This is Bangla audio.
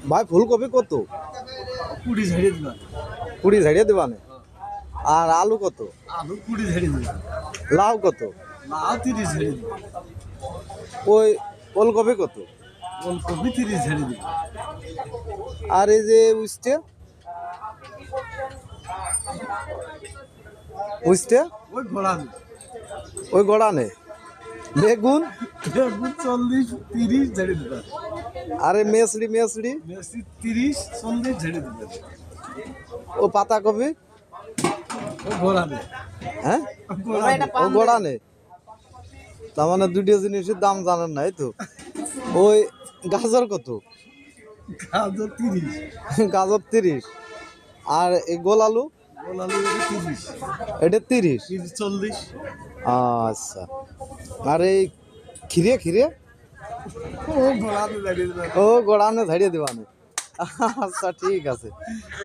ভাই ফুলকপি কত? 20 ঝাড়িয়ে দিবা। 20 ঝাড়িয়ে দিবানে। আর আলু কত? আলু 20 ঝাড়িয়ে দিবা। লাউ কত? লাউ 30 ঝাড়িয়ে দিবা। ওই ওলকপি কত? ওলকপি 30 ঝাড়িয়ে দিবা। আর এই যে উস্তে উস্তে ওই ঘোড়া ওই গোড়া নে। বেগুন বেগুন 40 30 ঝাড়িয়ে দিবা। আরে মেসড়ি মেসড়ি মেসি 30 40 ঝাড়িয়ে দিবা। ও পাতাকপি ও ঘোড়া হ্যাঁ ও গোড়া নে। তার মানে দুটো জিনিসের দাম জানেন না এই তো। ওই গাজর কত? গাজর 30 গাজর 30। আর এই গোল আলু গোল আলু 30 এটা 30। 40 আচ্ছা। আর এই খিরে খিরে ও ঘোড়া ঝাড়িয়ে দিবা। ও গোড়ানে ঝাড়িয়ে দিবানে। আচ্ছা ঠিক আছে।